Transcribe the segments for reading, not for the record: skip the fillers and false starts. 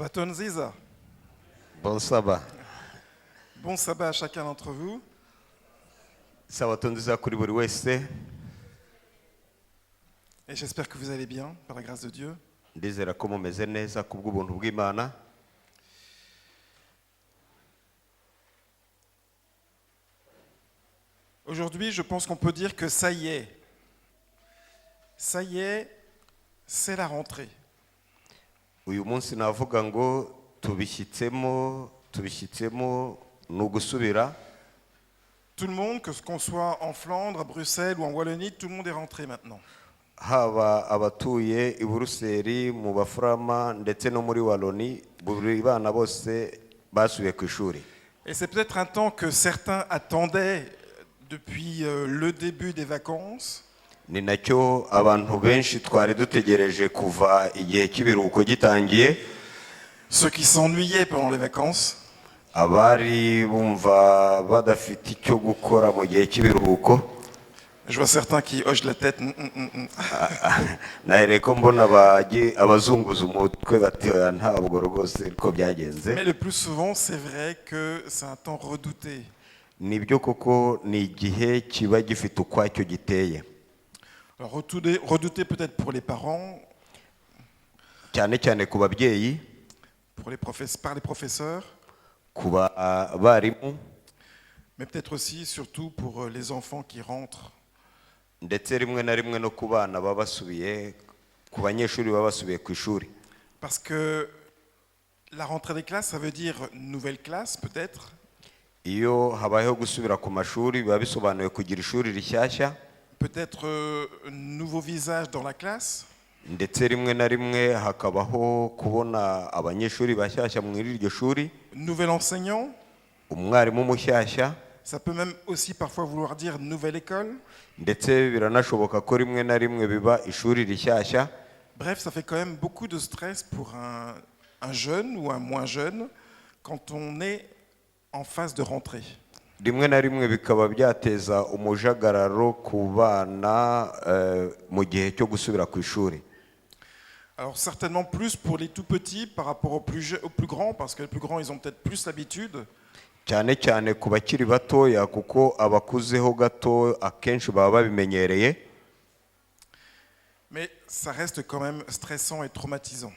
Sabaton Ziza. Bon sabbat. Bon sabbat à chacun d'entre vous. Sabato nziza kuri buri wese. Et j'espère que vous allez bien, par la grâce de Dieu. Ndizera ko mumeze neza kubw'ubuntu bw'Imana. Aujourd'hui, je pense qu'on peut dire que ça y est. Ça y est, c'est la rentrée. Uyu munsi navuga ngo tubishyitsemo ni ugusubira. Tout le monde, qu'on soit en Flandre, à Bruxelles ou en Wallonie, tout le monde est rentré maintenant. Haba abatuye i Buruseli mu Bafurama ndetse no muri Waloni, buri bana bose basubiye ku ishuri. Et c'est peut-être un temps que certains attendaient depuis le début des vacances. Ni nacyo abantu benshi twari dutegereje kuva igihe cy'ibiruhuko gitangiye. Ceux qui s'ennuyaient pendant les vacances. Abari bumva badafite icyo gukora mu gihe cy'ibiruhuko. Je vois certains qui hochent la tête. Nahereko mbona abazunguza umutwe bati ntabwo rwose ko byagenze. Mais le plus souvent, c'est vrai que c'est un temps redouté. Nibyo koko ni igihe kiba gifite ukwacyo giteye. Alors redouté peut-être pour les parents, cyane ku babyeyi, par les professeurs, ku barimu, mais peut-être aussi surtout pour les enfants qui rentrent. Ndetse rimwe na rimwe no ku bana babasubiye, ku banyeshuri babasubiye ku ishuri. Parce que la rentrée des classes, ça veut dire nouvelle classe peut-être. Iyo habayeho gusubira ku mashuri biba bisobanuye kugira ishuri rishyashya. Peut-être nouveau visage dans la classe. Ndetse rimwe na rimwe hakabaho kubona abanyeshuri bashyashya mu iryo shuri. Nouvel enseignant. Umwarimu mushyashya. Ça peut même aussi parfois vouloir dire nouvelle école. Ndetse biranashoboka ko rimwe na rimwe biba ishuri rishyashya. Bref, ça fait quand même beaucoup de stress pour un jeune ou un moins jeune quand on est en phase de rentrée. Rimwe na rimwe bikaba byateza umujagararo ku bana mu gihe cyo gusubira ku ishuri. Alors certainement plus pour les tout petits par rapport aux plus grands, parce que les plus grands ils ont peut-être plus l'habitude. Cyane ku bakiri batoya kuko abakuzeho gato akenshi baba babimenyereye. Mais ça reste quand même stressant et traumatisant.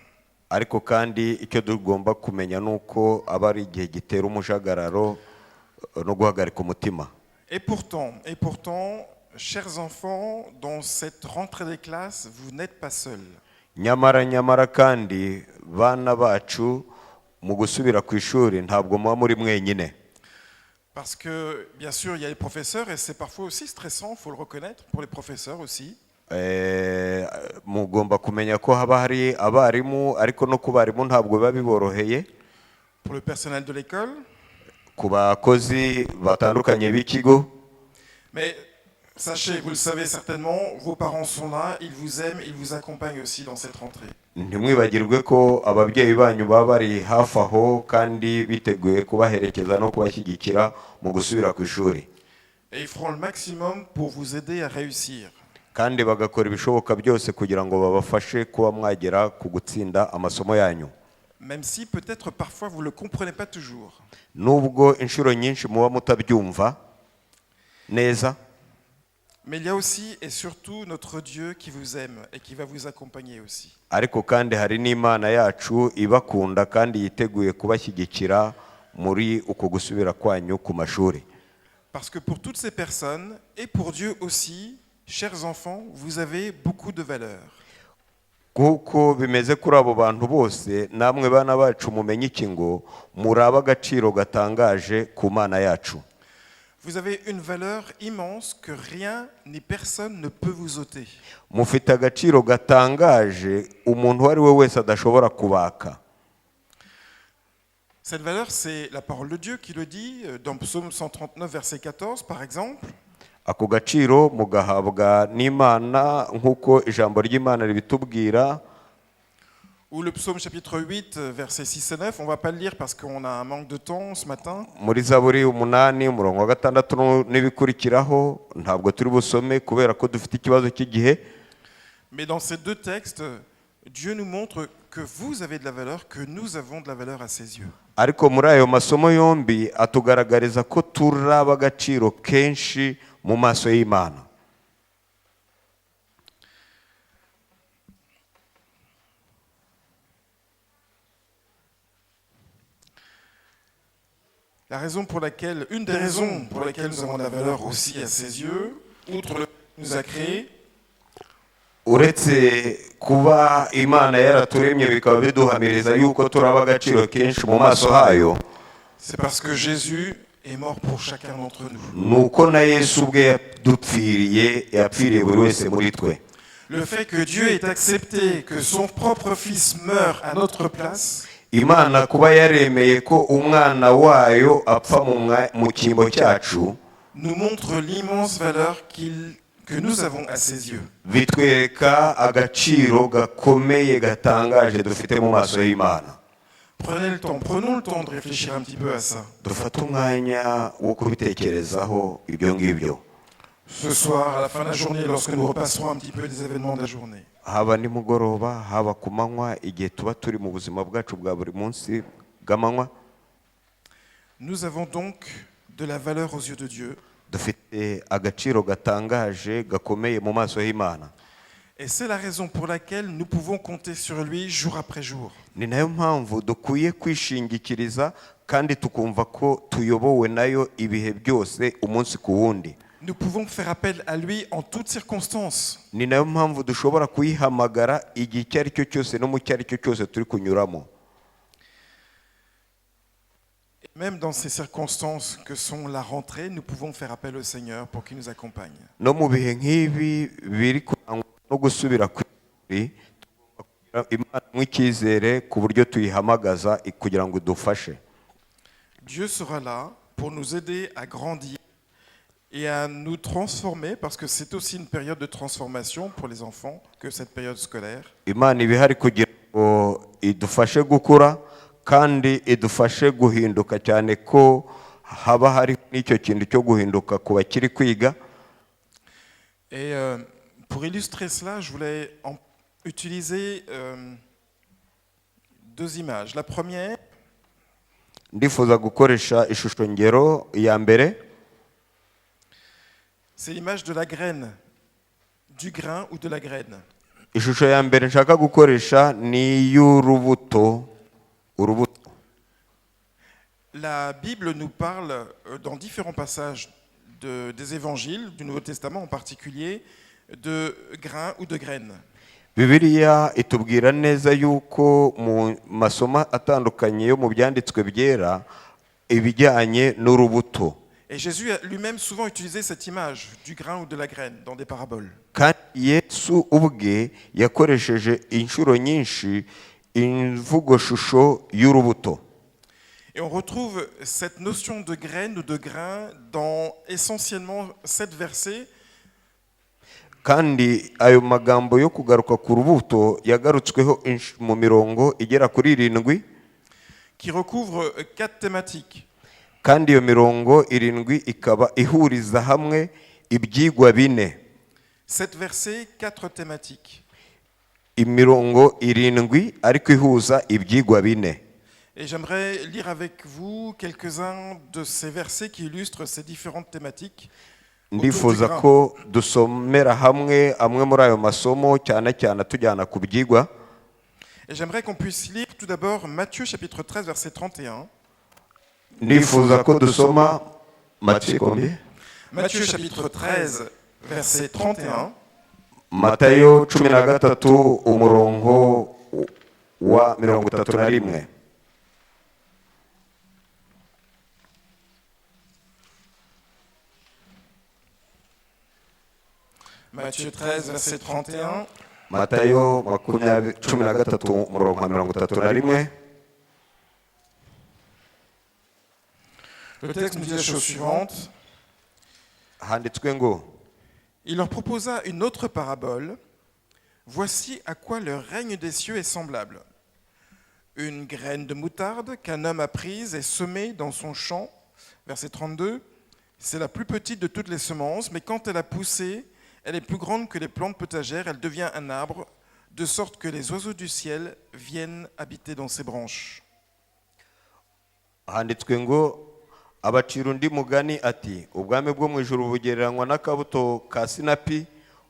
Ariko kandi icyo tugomba kumenya nuko aba ari igihe gitera umujagararo no guhagarika umutima. Et pourtant, chers enfants, dans cette rentrée des classes, vous n'êtes pas seuls. Nyamara kandi bana bacu mu gusubira ku ishuri ntabwo muba muri mwenyine. Parce que bien sûr, il y a les professeurs et c'est parfois aussi stressant, faut le reconnaître, pour les professeurs aussi. Mugomba kumenya ko haba hari abarimu ariko no ku barimu ntabwo biba biboroheye. Pour le personnel de l'école. Ku bakozi batandukanye b'ikigo. Mais sachez, vous le savez certainement, vos parents sont là, ils vous aiment, ils vous accompagnent aussi dans cette rentrée. Ntimwibagirwe ko ababyeyi banyu baba bari hafi aho kandi biteguye kubaherekeza no kubashyigikira mu gusubira ku ishuri. Et ils feront le maximum pour vous aider à réussir. Kandi bagakora ibishoboka byose kugira ngo babafashe kuba mwagera ku gutsinda amasomo yanyu. Même si peut-être parfois vous ne le comprenez pas toujours. Nubwo inshuro nyinshi muba mutabyumva neza. Mais il y a aussi et surtout notre Dieu qui vous aime et qui va vous accompagner aussi. Ariko kandi hari n'Imana yacu ibakunda kandi yiteguye kubashyigikira muri uko gusubira kwanyu ku mashuri. Parce que pour toutes ces personnes et pour Dieu aussi, chers enfants, vous avez beaucoup de valeur. Kuko bimeze kuri abo bantu bose, namwe bana bacu mumenye iki ngo muraba agaciro gatangaje ku Mana yacu. Vous avez une valeur immense que rien ni personne ne peut vous ôter. Mufite agaciro gatangaje umuntu wari we wese adashobora kubaka. Cette valeur, c'est la parole de Dieu qui le dit dans Psaume 139 verset 14 par exemple. Ako gaciro mugahabwa n'Imana nk'uko ijambo ry'Imana ribitubwira. Ou le psaume chapitre 8, versets 6 et 9, on ne va pas le lire parce qu'on a un manque de temps ce matin. Muri Zaburi 8 umurongo wa 6 n'ibikurikiraho ntabwo turi busome kubera ko dufite ikibazo cy'igihe. Mais dans ces deux textes, Dieu nous montre que vous avez de la valeur, que nous avons de la valeur à ses yeux. ariko muri ayo masomo yombi atugaragariza ko turi ab'agaciro kenshi mu maso y'Imana. Une des raisons pour lesquelles nous avons de la valeur aussi à ses yeux, outre le fait qu'il nous a créés, uretse kuba Imana yaraturemye bikaba biduhamiriza yuko turi ab'agaciro kenshi mu maso hayo, c'est parce que Jésus est mort pour chacun d'entre nous. nuko na Yesu ubwe yapfiriye buri wese muri twe. Le fait que Dieu ait accepté que son propre fils meure à notre place, Imana kuba yaremeye ko umwana wayo apfa mu cyimbo cyacu, nous montre l'immense valeur que nous avons à ses yeux. bitwereka agaciro gakomeye gatangaje dufite mu maso y'Imana. Prenons le temps de réfléchir un petit peu à ça. Dufate umwanya wo kubitekerezaho ibyo ngibyo. Ce soir, à la fin de la journée, lorsque nous repasserons un petit peu les événements de la journée. Haba nimugoroba, haba ku manywa, igihe tuba turi mu buzima bwacu bwa buri munsi bw'amanywa, Nous avons donc de la valeur aux yeux de Dieu. dufite agaciro gatangaje gakomeye mu maso y'Imana. Et c'est la raison pour laquelle nous pouvons compter sur lui jour après jour. Ni nayo mpamvu dukwiye kwishingikiriza kandi tukumva ko tuyobowe nayo ibihe byose umunsi ku wundi. Nous pouvons faire appel à lui en toutes circonstances. Ni nayo mpamvu dushobora kuyihamagara igihe icyo ari cyo cyose no mu cyo ari cyo cyose turi kunyuramo. Même dans ces circonstances que sont la rentrée, nous pouvons faire appel au Seigneur pour qu'il nous accompagne. No mu bihe nk'ibi biri kurangwa no gusubira ku ishuri, tugomba kugira Imana nk'icyizere ku buryo tuyihamagaza kugira ngo idufashe. Dieu sera là pour nous aider à grandir et à nous transformer, parce que c'est aussi une période de transformation pour les enfants que cette période scolaire. Imana iba ihari kugira ngo idufashe gukura kandi idufashe guhinduka, cyane ko haba hari n'icyo kintu cyo guhinduka ku bakiri kwiga. Et pour illustrer cela, je voulais utiliser deux images. La première, Ndifuza gukoresha ishusho ngero ya mbere, c'est l'image de la graine, du grain ou de la graine. ishusho ya mbere nshaka gukoresha ni y'urubuto, urubuto. La Bible nous parle dans différents passages des évangiles, du Nouveau Testament en particulier, de grains ou de graines. Bibiliya itubwira neza yuko mu masomo atandukanye yo mu byanditswe byera ibijyanye n'urubuto. Et Jésus a lui-même souvent utilisé cette image du grain ou de la graine dans des paraboles. Kandi Yesu ubwe yakoresheje inshuro nyinshi imvugoshusho y'urubuto. Et on retrouve cette notion de graine ou de grain dans essentiellement 7 versets. Kandi ayo magambo yo kugaruka ku rubuto yagarutsweho mu mirongo igera kuri 7, qui recouvre 4 thématiques. kandi iyo mirongo 7 ikaba ihuriza hamwe ibyigwa 4. 7 versets, 4 thématiques. Imirongo 7 ariko ihuza ibyigwa 4. Et j'aimerais lire avec vous quelques-uns de ces versets qui illustrent ces différentes thématiques. Ndifuza ko dusomera hamwe amwe muri ayo masomo cyane cyane tujyana ku byigwa. Et j'aimerais qu'on puisse lire tout d'abord Matthieu chapitre 13 verset 31. Ndifuza ko dusoma Matthieu chapitre 13 verset 31. Matayo 13 umurongo wa 31. Matthieu 13 verset 31. Matayo 13 umurongo wa 31. Le texte nous dit la chose suivante. Handitswe ngo, Il leur proposa une autre parabole. Voici à quoi le règne des cieux est semblable. Une graine de moutarde qu'un homme a prise et semée dans son champ. Verset 32. C'est la plus petite de toutes les semences, mais quand elle a poussé, elle est plus grande que les plantes potagères. Elle devient un arbre de sorte que les oiseaux du ciel viennent habiter dans ses branches. handitswe ngo abacira undi mugani ati ubwami bwo mu ijuru bugereranywa n'akabuto ka sinapi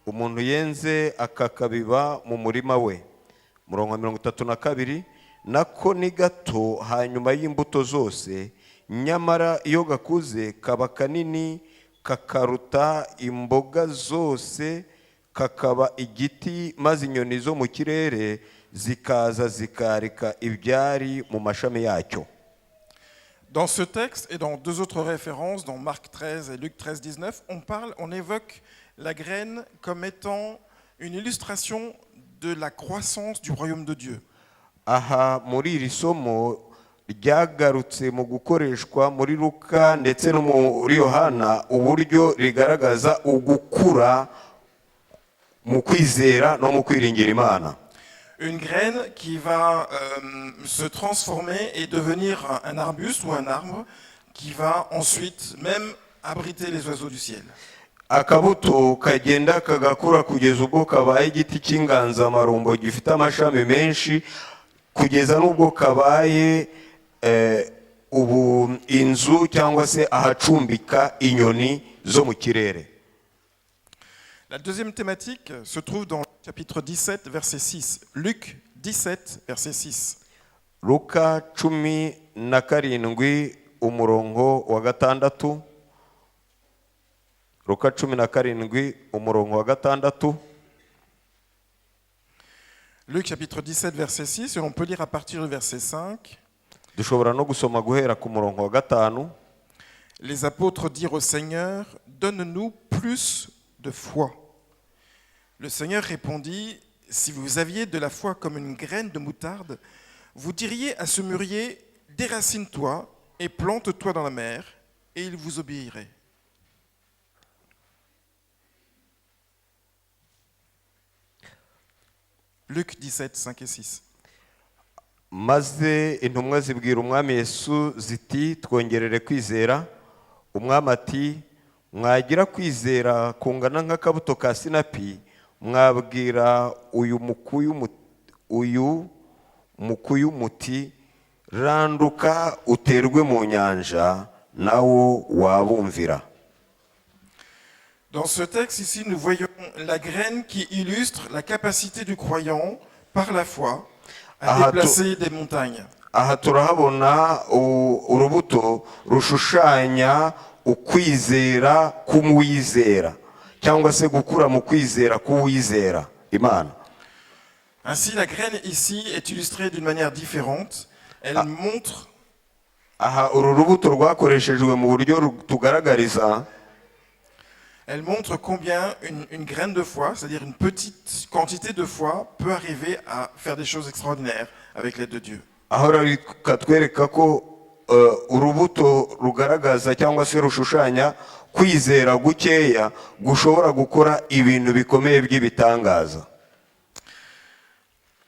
umuntu yenze akakabiba mu murima we. Murongo 32, nako ni gato hanyuma y'imbuto zose, nyamara iyo gakuze kaba kanini kakaruta imboga zose, kakaba igiti, maze inyoni zo mu kirere zikaza zikarika ibyari mu mashami yacyo. Dans ce texte et dans deux autres références, dans Marc 13 et Luc 13, 19, on évoque la graine comme étant une illustration de la croissance du royaume de Dieu. Aha muri iri somo ryagarutse mu gukoreshwa muri Luka ndetse no muri Yohana uburyo rigaragaza ugukura mu kwizera no mu kwiringira Imana. Une graine qui va se transformer et devenir un arbuste ou un arbre qui va ensuite même abriter les oiseaux du ciel. Akabuto kagenda kagakura kugeza ubwo kabaye igiti cy'inganzamarumbo gifite amashami menshi kugeza n'ubwo kabaye ubu inzu cyangwa se ahacumbika inyoni zo mu kirere. La deuxième thématique se trouve dans le chapitre 17, verset 6. Luc 17, verset 6. Luka 17 umurongo wa gatandatu. Luka 17 umurongo wa gatandatu. Luc chapitre 17, verset 6, et on peut lire à partir du verset 5. Dushobora no gusoma guhera ku murongo wa gatanu. Les apôtres dirent au Seigneur, donne-nous plus de foi. Le Seigneur répondit, si vous aviez de la foi comme une graine de moutarde, vous diriez à ce mûrier, déracine-toi et plante-toi dans la mer, et il vous obéirait. Luc 17, 5 et 6. Maze intumwa zibwira umwami Yesu ziti twongerere kwizera. Umwami ati mwagira kwizera kungana nk'akabuto ka sinapi, mwabwira uyu mukuyu muti randuka uterwe mu nyanja, nawo wabumvira. Dans ce texte ici, nous voyons la graine qui illustre la capacité du croyant par la foi à déplacer des montagnes. Aha turahabona urubuto rushushanya ukwizera k'umwizera cyangwa se gukura mu kwizera k'uwizera Imana. Ainsi, la graine ici est illustrée d'une manière différente. Elle montre aha uru rubuto rwakoreshejwe mu buryo tugaragariza. Elle montre combien une graine de foi, c'est-à-dire une petite quantité de foi, peut arriver à faire des choses extraordinaires avec l'aide de Dieu. Aho katwereka ko urubuto rugaragaza cyangwa se rushushanya kwizera gukeya gushobora gukora ibintu bikomeye by'ibitangaza.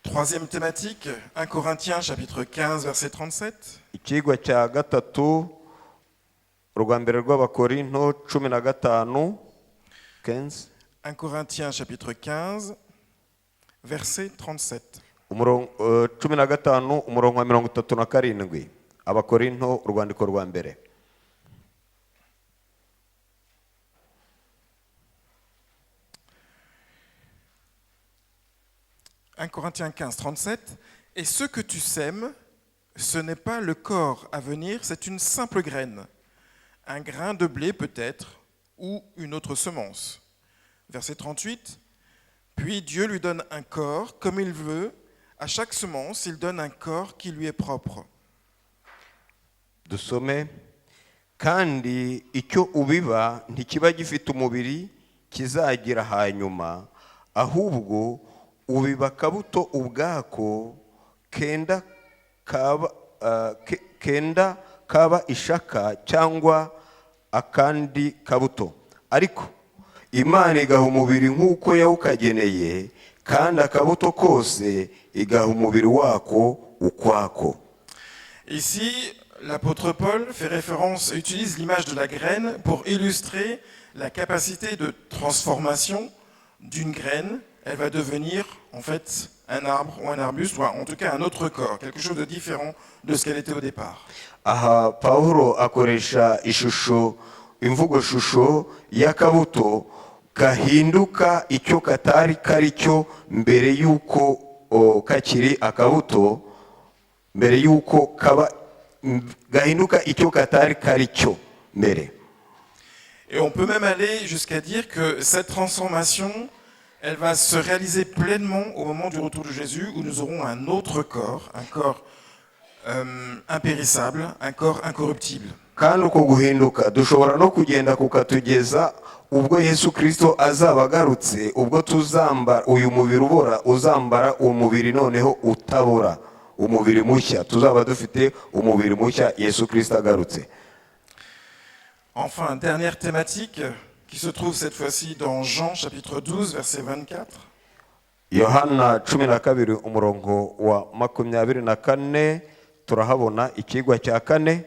Troisième thématique, 1 Corinthiens chapitre 15 verset 37. Ikigwa cya gatatu urwa mbere rw'Abakorinto 15. 1 Corinthiens chapitre 15 verset 37. Umurongo 15 umurongo wa 37. Abakorinto urwandiko rwa mbere. « 1 Corinthiens 15, 37. Et ce que tu sèmes, ce n'est pas le corps à venir, c'est une simple graine, un grain de blé peut-être, ou une autre semence. » Verset 38. « Puis Dieu lui donne un corps comme il veut, à chaque semence, il donne un corps qui lui est propre. » Dusome kandi icyo ubiba ntikiba gifite umubiri kizagira hanyuma, ahubwo ubiba kabuto ubwako kenda kaba ishaka cyangwa akandi kabuto, ariko Imana igaha umubiri nk'uko yawukageneye, kandi akabuto kose igaha umubiri wako ukwako. Ici, l'apôtre Paul fait référence, utilise l'image de la graine pour illustrer la capacité de transformation d'une graine elle va devenir en fait un arbre ou un arbuste, ou en tout cas un autre corps, quelque chose de différent de ce qu'elle était au départ. aha pawulo akoresha ishusho imvugo shusho y'akabuto gahinduka icyo katari kari cyo mbere y'uko kakiri akabuto, mbere y'uko gahinduka icyo katari kari cyo mbere. Et on peut même aller jusqu'à dire que cette transformation, elle va se réaliser pleinement au moment du retour de Jésus, où nous aurons un autre corps, un corps impérissable, un corps incorruptible. kandi uko guhinduka dushobora no kugenda kukatugeza ubwo Yesu Kristo azaba agarutse, ubwo tuzambara uyu mubiri ubora, uzambara umubiri noneho utabora, umubiri mushya, tuzaba dufite umubiri mushya Yesu Kristo agarutse. Enfin, dernière thématique qui se trouve cette fois-ci dans Jean chapitre 12 verset 24. Yohana 12 umurongo wa 24 turahabona ikigwa cya kane.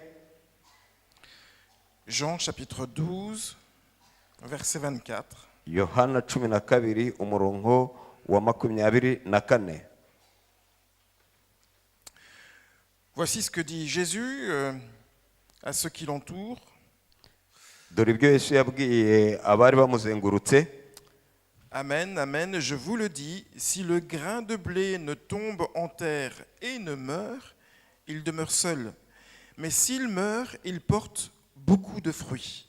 Jean chapitre 12 verset 24. Yohana 12 umurongo wa 24. Voici ce que dit Jésus à ceux qui l'entourent. Dore ibyo Yesu yabwiye abari bamuzengurutse. Amen, amen, je vous le dis, si le grain de blé ne tombe en terre et ne meurt, il demeure seul. Mais s'il meurt, il porte beaucoup de fruits.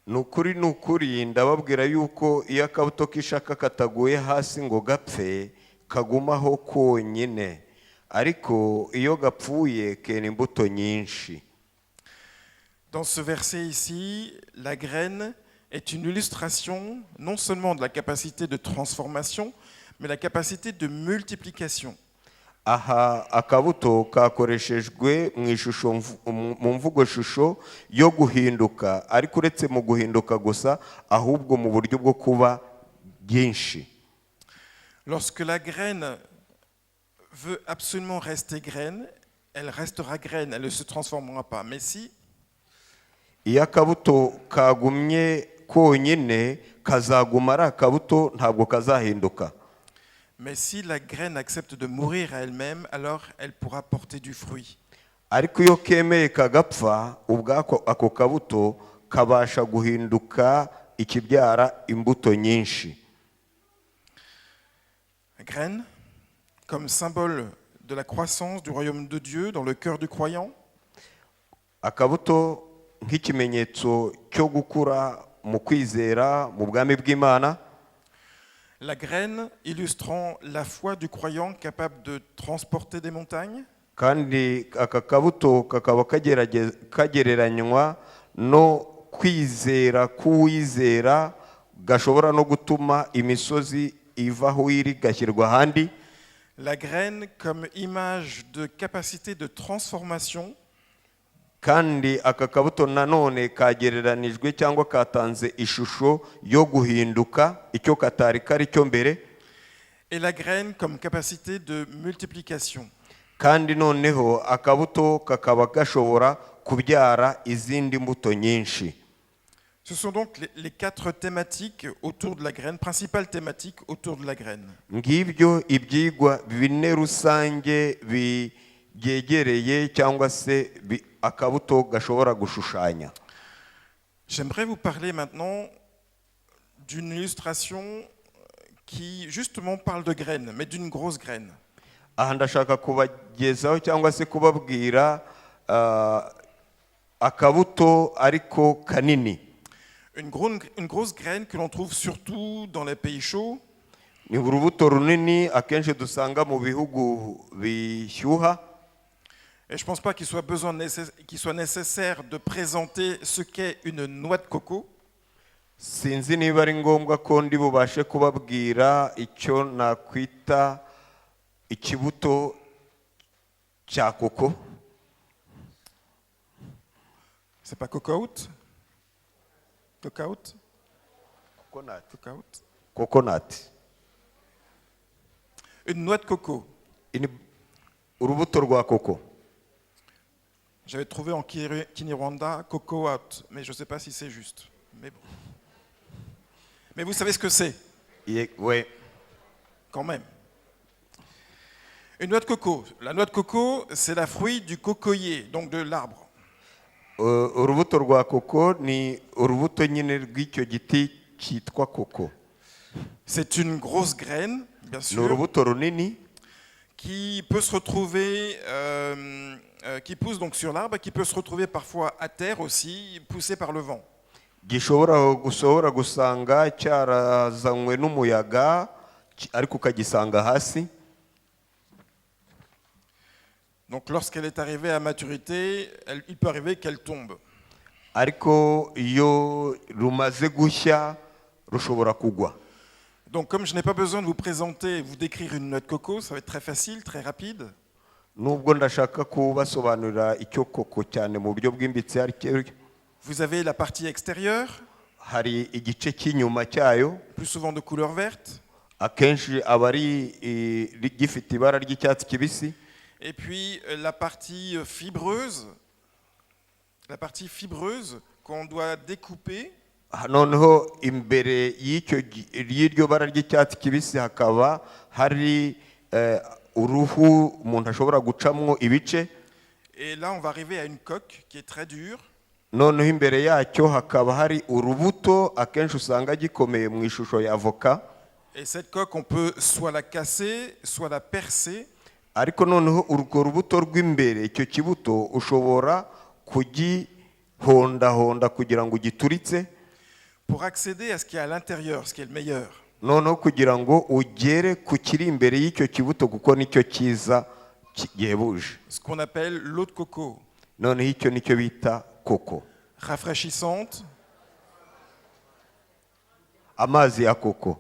Nukuri ndababwira yuko iyo akabuto k'ishaka kataguye hasi ngo gapfe kagumaho konyine, ariko iyo gapfuye kera imbuto nyinshi. Dans ce verset ici, la graine est une illustration non seulement de la capacité de transformation, mais la capacité de multiplication. Aha akabuto kakoreshejwe mu ishusho mu mvugo shusho yo guhinduka, ariko uretse mu guhinduka gusa ahubwo mu buryo bwo kuba byinshi. Lorsque la graine veut absolument rester graine, elle restera graine, elle ne se transformera pas. Mais si iyo akabuto kagumye konyine kazaguma ari akabuto, ntabwo kazahinduka. Mais si la graine accepte de mourir à elle-même, alors elle pourra porter du fruit. Ariko iyo kemeye kagapfa, ubwako ako kabuto kabasha guhinduka ikibyara imbuto nyinshi. La graine, comme symbole de la croissance du royaume de Dieu dans le cœur du croyant. Akabuto nk'ikimenyetso cyo gukura mu kwizera mu bwami bw'Imana. La graine illustrant la foi du croyant capable de transporter des montagnes. Kandi aka kabuto kakaba kagereranywa no kwizera k'uwizera gashobora no gutuma imisozi iva aho iri gashyirwa ahandi. La graine comme image de capacité de transformation. Kandi aka kabuto nanone kagereranijwe cyangwa katanze ishusho yo guhinduka icyo katari kari cyo mbere. Et la graine comme capacité de multiplication. Kandi noneho akabuto kakaba gashobora kubyara izindi mbuto nyinshi. Ce sont donc les quatre thématiques autour de la graine, principales thématiques autour de la graine. Ngibyo ibyigwa bine rusange byegereye cyangwa se akabuto gashobora gushushanya. J'aimerais vous parler maintenant d'une illustration qui justement parle de graines, mais d'une grosse graine. Aha ndashaka kubagezaho cyangwa se kubabwira akabuto ariko kanini. Une grosse graine que l'on trouve surtout dans les pays chauds. Ni urubuto runini akenshi dusanga mu bihugu bishyuha. Et je ne pense pas qu'il soit nécessaire de présenter ce qu'est une noix de coco. Sinzi niba ari ngombwa ko ndi bubashe kubabwira icyo nakwita ikibuto cya koko. C'est pas cocout? Cocout? Coconut. Une noix de coco. Urubuto rwa koko. J'avais trouvé en Kinyarwanda cocout, mais je ne sais pas si c'est juste. Mais bon. Mais vous savez ce que c'est? Oui. quand même. Une noix de coco. La noix de coco, c'est la fruit du cocoyer, donc de l'arbre. Urubuto rwa koko ni urubuto nyine rw'icyo giti cyitwa koko. C'est une grosse graine, bien Ni sûr, urubuto runini qui peut se retrouver, qui pousse donc sur l'arbre, qui peut se retrouver parfois à terre aussi, poussé par le vent. ushobora gusanga cyarazanywe n'umuyaga ariko ukagisanga hasi. Donc lorsqu'elle est arrivée à maturité, il peut arriver qu'elle tombe. Ariko iyo rumaze gushya rushobora kugwa. Donc comme je n'ai pas besoin de vous présenter, vous décrire une noix de coco, ça va être très facile, très rapide. Nubwo ndashaka kubasobanurira icyo koko cyane mu buryo bwimbitse, Vous avez la partie extérieure, hari igice cy'inyuma cyayo, plus souvent de couleur verte, akenshi aba ari gifite ibara ry'icyatsi kibisi. et puis la partie fibreuse qu'on doit découper. Noneho imbere y'iryo bara ry'icyatsi kibisi hakaba hari uruhu umuntu ashobora gucamwo ibice. Et là, on va arriver à une coque qui est très dure. Noneho imbere yacyo hakaba hari urubuto akenshi usanga gikomeye mu ishusho ya avoka. Et cette coque, on peut soit la casser, soit la percer. Ariko noneho urwo rubuto rw'imbere, icyo kibuto ushobora kugihondahonda kugira ngo gituritse, pour accéder à ce qui est à l'intérieur, ce qui est le meilleur. noneho kugira ngo ugere ku kiri imbere y'icyo kibuto kuko nicyo cyiza gihebuje. Ce qu'on appelle l'eau de coco. Noneho icyo nicyo bita koko. Rafraîchissante. Amazi ya koko.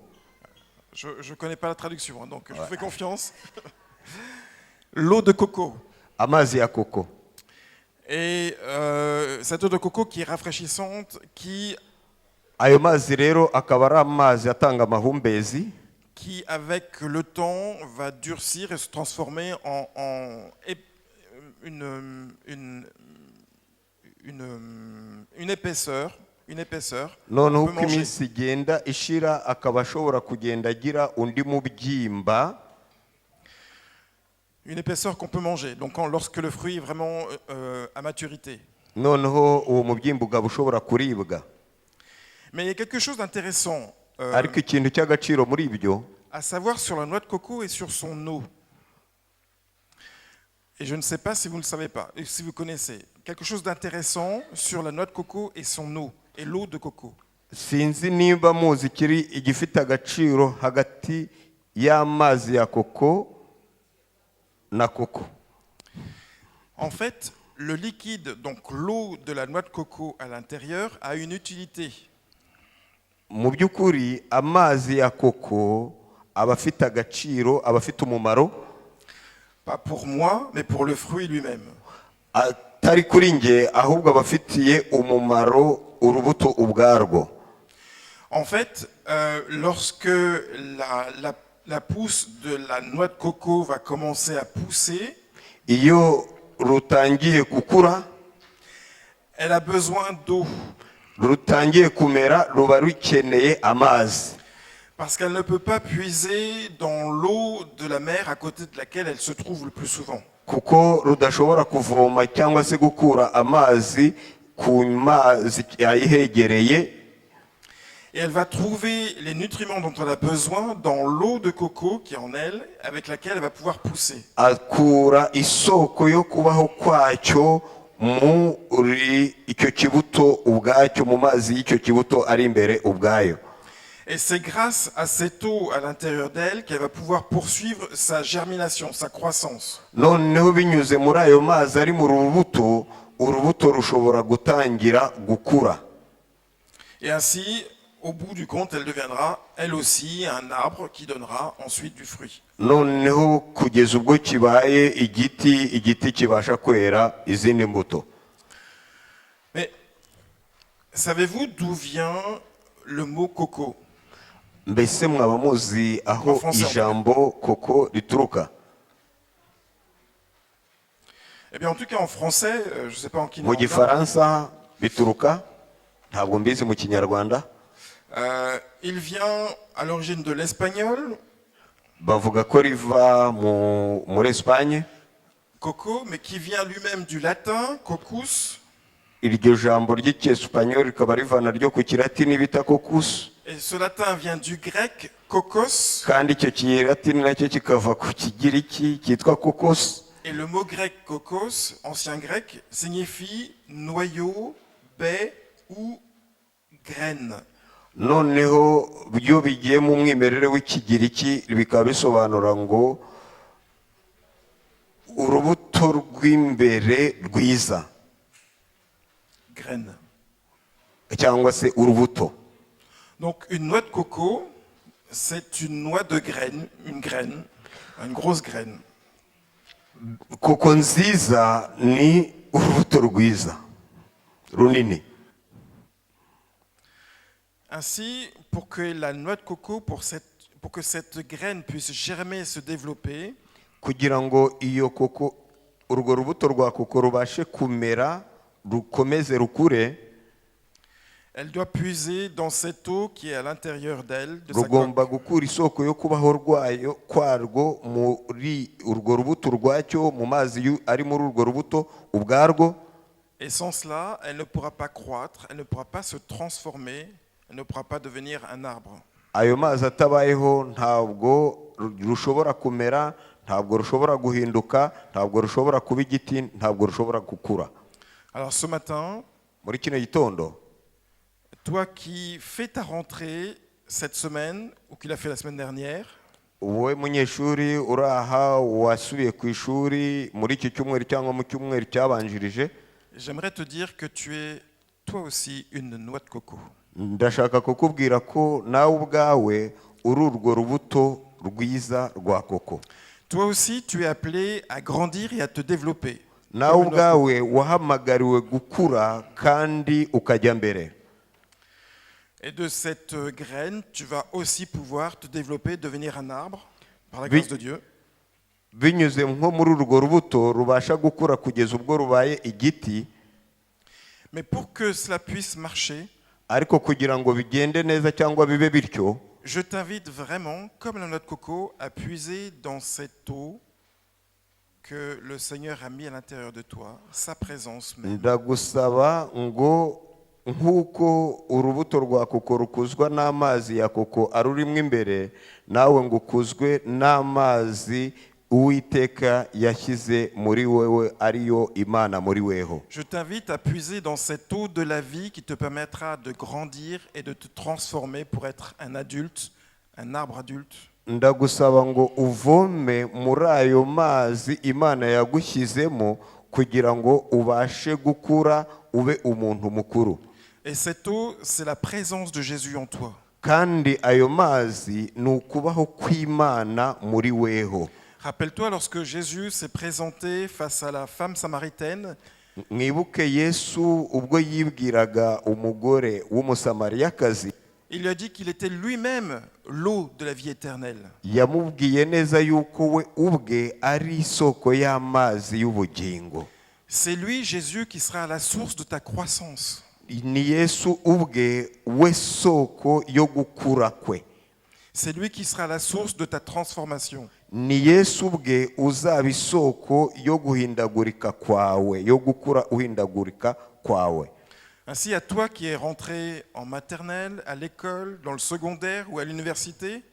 Je ne connais pas la traduction, hein, donc je vous fais confiance. L'eau de coco. Amazi ya koko. Et cette eau de coco qui est rafraîchissante, qui Ayo mazi rero akaba ari amazi atanga amahumbezi, qui avec le temps va durcir et se transformer en une épaisseur. noneho On peut uko manger. iminsi igenda ishira akaba ashobora kugenda agira undi mubyimba, Une épaisseur qu'on peut manger, donc lorsque le fruit est vraiment à maturité. noneho uwo mubyimba ukaba ushobora kuribwa. Mais il y a quelque chose d'intéressant Ariko ikintu cy'agaciro muri ibyo, à savoir sur la noix de coco et sur son eau. Et je ne sais pas si vous ne le savez pas, et si vous connaissez. Quelque chose d'intéressant sur la noix de coco et son eau, et l'eau de coco. sinzi niba muzi kiri igifite agaciro hagati y'amazi ya koko na koko. En fait, le liquide, donc l'eau de la noix de coco à l'intérieur, a une utilité. Mu by'ukuri amazi ya koko aba afite agaciro, aba afite umumaro, Pas pour moi, mais pour le fruit lui-même. atari kuri nge ahubwo aba afitiye umumaro urubuto ubwarwo. En fait, lorsque la pousse de la noix de coco va commencer à pousser, Iyo rutangiye gukura, elle a besoin d'eau. rutangiye kumera, ruba rukeneye amazi. Parce qu'elle ne peut pas puiser dans l'eau de la mer à côté de laquelle elle se trouve le plus souvent. Kuko rudashobora kuvoma cyangwa se gukura amazi ku mazi ayihegereye. Et elle va trouver les nutriments dont elle a besoin dans l'eau de coco qui est en elle, avec laquelle elle va pouvoir pousser. Akura isoko yo kubaho kwacyo muri icyo kibuto ubwacyo, mu mazi y'icyo kibuto ari imbere ubwayo. Et c'est grâce à cette eau à l'intérieur d'elle qu'elle va pouvoir poursuivre sa germination, sa croissance. Noneho binyuze muri ayo mazi ari mu rubuto, urubuto rushobora gutangira gukura. Et ainsi, au bout du compte, elle deviendra, elle aussi, un arbre qui donnera ensuite du fruit. Noneho kugeza ubwo kibaye igiti kibasha kwera izindi mbuto. Mais savez-vous d'où vient le mot coco? Mbese mwaba muzi aho Français, ijambo koko rituruka? Eh bien, en tout cas, en français, je ne sais pas en Mu kinyarwanda, gifaransa bituruka, ntabwo mbizi mu kinyarwanda. il vient à l'origine de l'espagnol, bavuga ko riva muri Espagne. Coco, mais qui vient lui-même du latin, cocus. Iryo jambo ry'icyesipanyoli rikaba rivana ryo ku kilatini bita cocus, Et ce latin vient du grec, kokos. kandi icyo kilatini nacyo kikava ku kigiriki cyitwa kokos. Et le mot grec kokos, ancien grec, signifie noyau, baie ou graine. Noneho byo bigiye mu mwimerere w'ikigiriki bikaba bisobanura ngo urubuto rw'imbere rwiza, Graine. cyangwa se urubuto. Donc une noix de coco, c'est une noix de graine, une grosse graine. Koko nziza ni urubuto rwiza runini. Ainsi, pour que la noix de coco, pour que cette graine puisse germer et se développer, Kugira ngo iyo koko urwo rubuto rwa koko rubashe kumera rukomeze rukure, elle doit puiser dans cette eau qui est à l'intérieur d'elle, de sa rugomba coque. gukura isoko yo kubaho kwarwo muri urwo rubuto rwacyo, mu mazi ari muri urwo rubuto ubwarwo. Et sans cela, elle ne pourra pas croître, elle ne pourra pas se transformer, elle ne pourra pas devenir un arbre. Ayo mazi atabayeho ntabwo rushobora kumera, ntabwo rushobora guhinduka, ntabwo rushobora kuba igiti, ntabwo rushobora gukura. Alors ce matin, Muri kino gitondo, toi qui fais ta rentrée cette semaine ou qui l'as fait la semaine dernière, wowe munyeshuri uraha wasubiye ku ishuri muri iki cyumweru cyangwa mu cyumweru cyabanjirije, j'aimerais te dire que tu es toi aussi une noix de coco. ndashaka kukubwira ko nawe ubwawe uri urwo rubuto rwiza rwa koko. Toi aussi, tu es appelé à grandir et à te développer. Nawe Comme une noix de coco. ubwawe wahamagariwe gukura kandi ukajya mbere. Et de cette graine, tu vas aussi pouvoir te développer, devenir un arbre, par la grâce de Dieu. Binyuze nko muri urwo rubuto rubasha gukura kugeza ubwo rubaye igiti, Mais pour que cela puisse marcher, ariko kugira ngo bigende neza cyangwa bibe bityo, je t'invite vraiment, comme la noix de coco, à puiser dans cette eau que le Seigneur a mis à l'intérieur de toi, sa présence même. ndagusaba ngo nk'uko urubuto rwa koko rukuzwa n'amazi ya koko arurimo imbere, nawe ngo ukuzwe n'amazi Uwiteka yashyize muri wewe, ariyo Imana muri weho. Je t'invite à puiser dans cette eau de la vie qui te permettra de grandir et de te transformer pour être un adulte, un arbre adulte. Ndagusaba ngo uvome muri ayo mazi Imana yagushyizemo kugira ngo ubashe gukura ube umuntu mukuru. Et cette eau, c'est la présence de Jésus en toi. Kandi ayo mazi ni ukubaho kw'Imana muri weho. Rappelle-toi lorsque Jésus s'est présenté face à la femme samaritaine, Mwibuke Yesu ubwo yibwiraga umugore w'umusamariyakazi, il lui a dit qu'il était lui-même l'eau de la vie éternelle. yamubwiye neza yuko we ubwe ari isoko y'amazi y'ubugingo. C'est lui, Jésus, qui sera à la source de ta croissance. Ni Yesu ubwe we soko yo gukura kwe. C'est lui qui sera à la source de ta transformation. Ni Yesu ubwe uzaba isoko yo guhindagurika kwawe, yo gukura uhindagurika kwawe. Ainsi, à toi qui es rentré en maternelle, à l'école, dans le secondaire ou à l'université,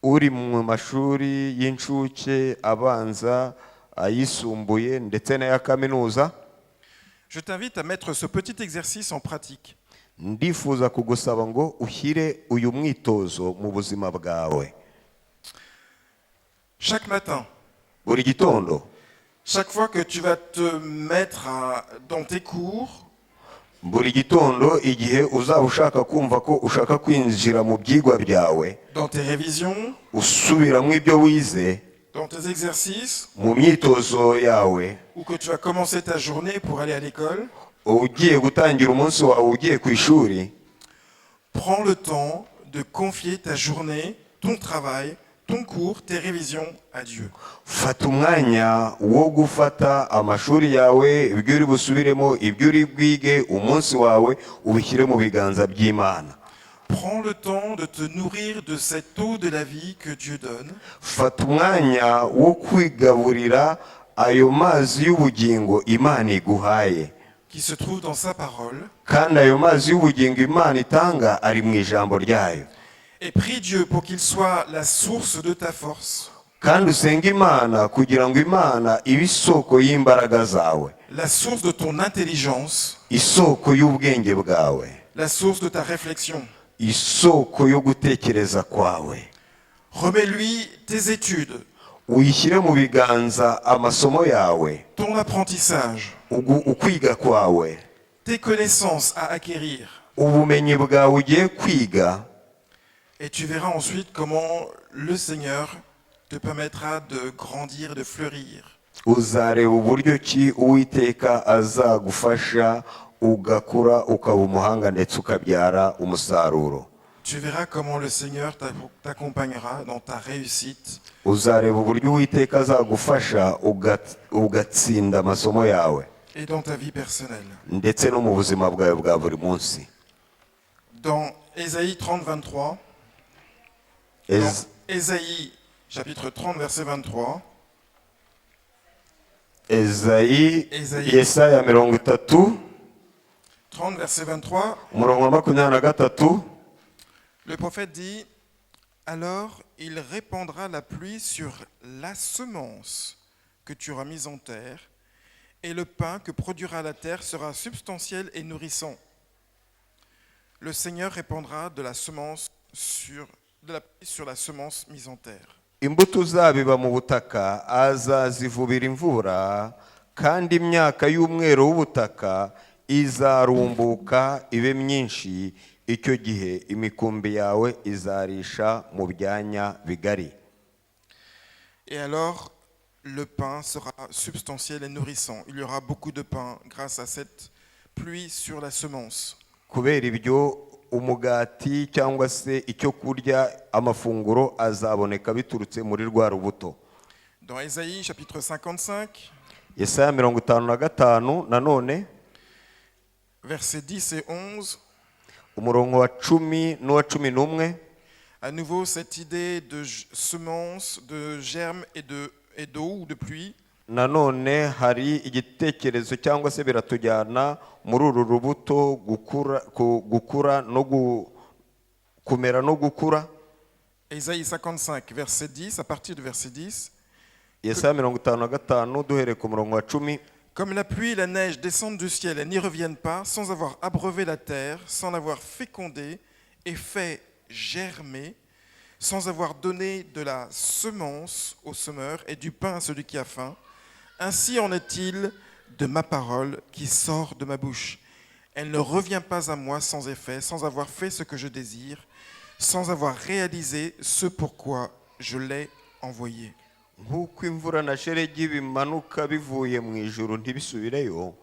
Uri mu mashuri y'incuke, abanza, ayisumbuye ndetse n'aya kaminuza, je t'invite à mettre ce petit exercice en pratique. ndifuza kugusaba ngo ushyire uyu mwitozo mu buzima bwawe. Chaque matin, Buri gitondo, chaque fois que tu vas te mettre dans tes cours, buri gitondo igihe uzaba ushaka kumva ko ushaka kwinjira mu byigwa byawe, dans tes révisions, usubiramo ibyo wize, dans tes exercices, mu myitozo yawe, ou que tu vas commencer ta journée pour aller à l'école, ugiye gutangira umunsi wawe ugiye ku ishuri, prends le temps de confier ta journée, ton travail, ton cours, tes révisions à Dieu. fata umwanya wo gufata amashuri yawe, ibyo uri busubiremo, ibyo uri bwige, umunsi wawe ubishyire mu biganza by'Imana. Prends le temps de te nourrir de cette eau de la vie que Dieu donne. fata umwanya wo kwigaburira ayo mazi y'ubugingo Imana iguhaye, Qui se trouve dans sa parole. kandi ayo mazi y'ubugingo Imana itanga ari mu ijambo ryayo. Et prie Dieu pour qu'il soit la source de ta force, kandi usenga Imana kugira ngo Imana ibe isoko y'imbaraga zawe, la source de ton intelligence, isoko y'ubwenge bwawe, la source de ta réflexion. isoko yo gutekereza kwawe. Remets-lui tes études, Uyishyire mu biganza amasomo yawe, ton apprentissage, ukwiga kwawe, tes connaissances à acquérir. ubumenyi bwawe ugiye kwiga, Et tu verras ensuite comment le Seigneur te permettra de grandir, de fleurir. uzareba uburyo ki Uwiteka azagufasha ugakura ukaba umuhanga ndetse ukabyara umusaruro. Tu verras comment le Seigneur t'accompagnera dans ta réussite. Uzareba uburyo Uwiteka azagufasha ugatsinda amasomo yawe Et dans ta vie personnelle. ndetse no mu buzima bwawe bwa buri munsi. Dans Ésaïe 30, 23, Ez- Ésaïe chapitre 30, verset 23, Ezayi Ezayi. Yesaya 30 30, verset 23, umurongo wa 23, le prophète dit, alors il répandra la pluie sur la semence que tu auras mise en terre, et le pain que produira la terre sera substantiel et nourrissant. Le Seigneur répandra de la pluie sur la semence mise en terre. imbuto uzabiba mu butaka azazivubira imvura, kandi imyaka y'umwero w'ubutaka izarumbuka ibe myinshi. Icyo gihe imikumbi yawe izarisha mu byanya bigari. Et alors, le pain sera substantiel et nourrissant. Il y aura beaucoup de pain grâce à cette pluie sur la semence. Kubera ibyo umugati cyangwa se icyo kurya, amafunguro azaboneka biturutse muri rwa rubuto. Dans Ésaïe chapitre 55, Yesaya 55 nanone versets 10 et 11, umurongo wa 10 n'uwa 11, à nouveau cette idée de semence, de germe et d'eau ou de pluie. nanone hari igitekerezo cyangwa se biratujyana muri uru rubuto gukura no kumera no gukura. Ésaïe 55, verset 10, à partir du verset 10. Yesaya 55 duhereye ku murongo wa 10. Comme la pluie et la neige descendent du ciel et n'y reviennent pas, sans avoir abreuvé la terre, sans l'avoir fécondée et fait germer, sans avoir donné de la semence au semeur et du pain à celui qui a faim, ainsi en est-il de ma parole qui sort de ma bouche. Elle ne revient pas à moi sans effet, sans avoir fait ce que je désire, sans avoir réalisé ce pourquoi je l'ai envoyé. Nk'uko imvura na shelegi bimanuka bivuye mu ijuru ntibisubireyo,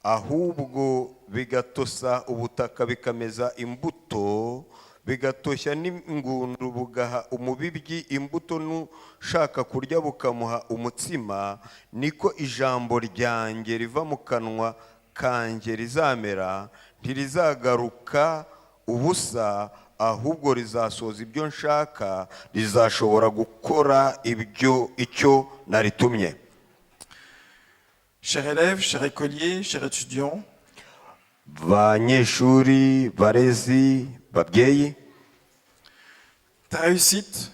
ahubwo bigatosa ubutaka bikameza imbuto, bigatoshya n'ingundu bugaha umubibyi imbuto, n'ushaka kurya bukamuha umutsima, niko ijambo ryanjye riva mu kanwa kanjye rizamera, ntirizagaruka ubusa, ahubwo rizasoza ibyo nshaka, rizashobora gukora icyo naritumye. Chers élèves, chers écoliers, chers étudiants, banyeshuri, barezi, babyeyi, ta réussite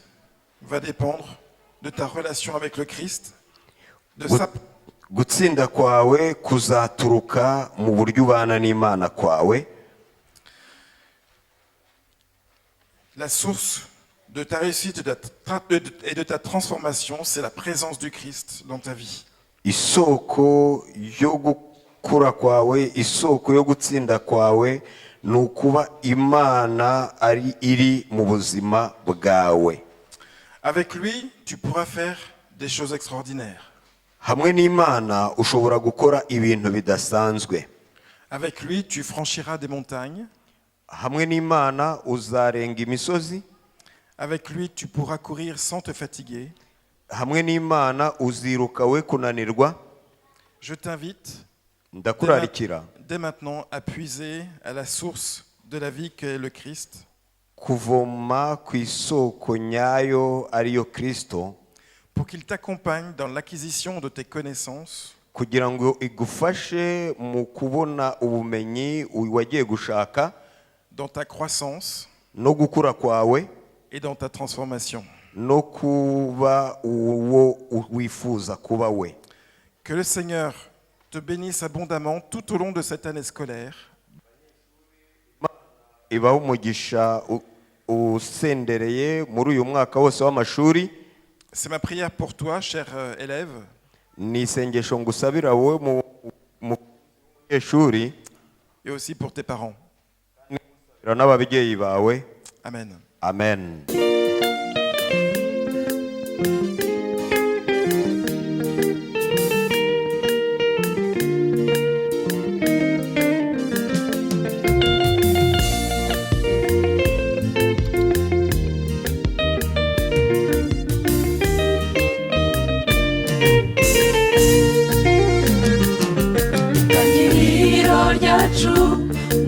va dépendre de ta relation avec le Christ, de sa... gutsinda kwawe kuzaturuka mu buryo ubana n'Imana kwawe. La source de ta réussite et de ta transformation, c'est la présence du Christ dans ta vie. Isoko yo gukura kwawe, isoko yo gutsinda kwawe, ni ukuba Imana iri mu buzima bwawe. Avec lui, tu pourras faire des choses extraordinaires. Hamwe n'Imana ushobora gukora ibintu bidasanzwe. Avec lui, tu franchiras des montagnes. Hamwe n'Imana uzarenga imisozi. Avec lui, tu pourras courir sans te fatiguer. Hamwe n'Imana uziruka we kunanirwa. Je t'invite Ndakurarikira dès maintenant à puiser à la source de la vie qu'est le Christ. kuvoma ku isoko nyayo ariyo Kristo, pour qu'il t'accompagne dans l'acquisition de tes connaissances, kugira ngo igufashe mu kubona ubumenyi wagiye gushaka, dans ta croissance no gukura kwawe, et dans ta transformation. no kuba uwo wifuza kuba we. Que le Seigneur te bénisse abondamment tout au long de cette année scolaire. Ibaho umugisha usendereye muri uyu mwaka wose w'amashuri. C'est ma prière pour toi, cher élève. Ni isengesho ngusabira wowe mu munyeshuri, Et aussi pour tes parents. n'ababyeyi bawe. Amen. Amen.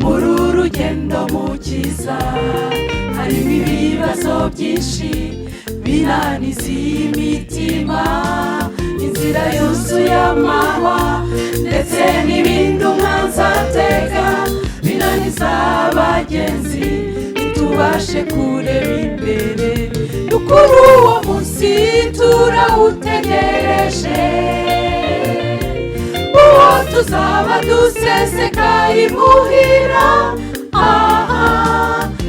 muri urugendo mukiza harimo ibibazo byinshi binaniza imitima, inzira yuzuye amahwa ndetse n'ibindi umwanzi atega binaniza abagenzi ntitubashe kureba imbere. Kuri uwo munsi turawutegereje, uwo tuzaba duseseka imuhira.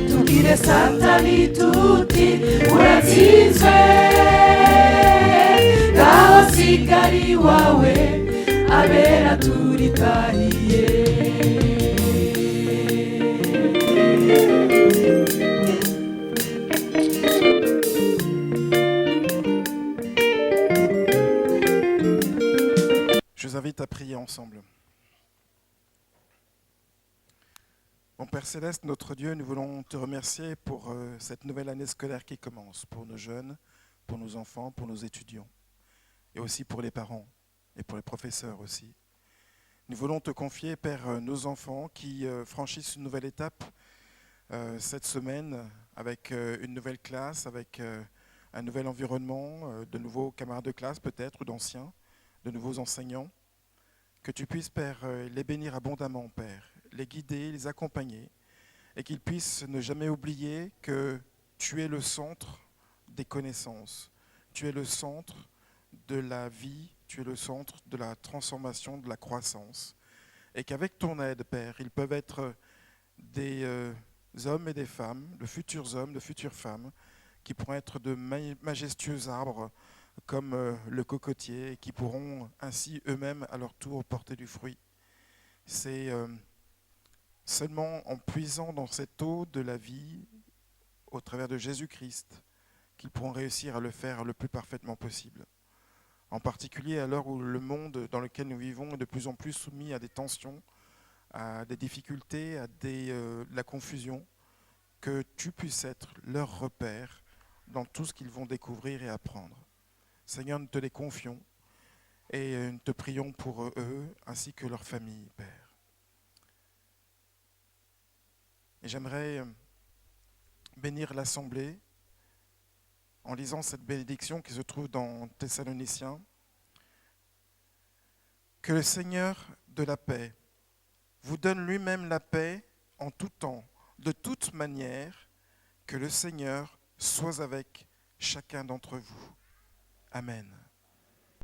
Tubwire Satani tuti uratsinzwe, ngaho sigara iwawe abera turitahiye. Je vous invite à prier ensemble. Mon Père Céleste, notre Dieu, nous voulons te remercier pour cette nouvelle année scolaire qui commence, pour nos jeunes, pour nos enfants, pour nos étudiants, et aussi pour les parents et pour les professeurs aussi. Nous voulons te confier, Père, nos enfants qui franchissent une nouvelle étape cette semaine avec une nouvelle classe, avec un nouvel environnement, de nouveaux camarades de classe peut-être, ou d'anciens, de nouveaux enseignants. Que tu puisses, Père, les bénir abondamment, Père, les guider, les accompagner, et qu'ils puissent ne jamais oublier que tu es le centre des connaissances, tu es le centre de la vie, tu es le centre de la transformation, de la croissance, et qu'avec ton aide, Père, ils peuvent être des hommes et des femmes, de futurs hommes, de futures femmes, qui pourront être de majestueux arbres comme le cocotier, et qui pourront ainsi eux-mêmes à leur tour porter du fruit. C'est seulement en puisant dans cette eau de la vie, au travers de Jésus-Christ, qu'ils pourront réussir à le faire le plus parfaitement possible. En particulier à l'heure où le monde dans lequel nous vivons est de plus en plus soumis à des tensions, à des difficultés, à la confusion, que tu puisses être leur repère dans tout ce qu'ils vont découvrir et apprendre. Seigneur, nous te les confions et nous te prions pour eux ainsi que leur famille, Père. Et j'aimerais bénir l'Assemblée en lisant cette bénédiction qui se trouve dans Thessaloniciens. Que le Seigneur de la paix vous donne lui-même la paix en tout temps, de toute manière, que le Seigneur soit avec chacun d'entre vous. Amen.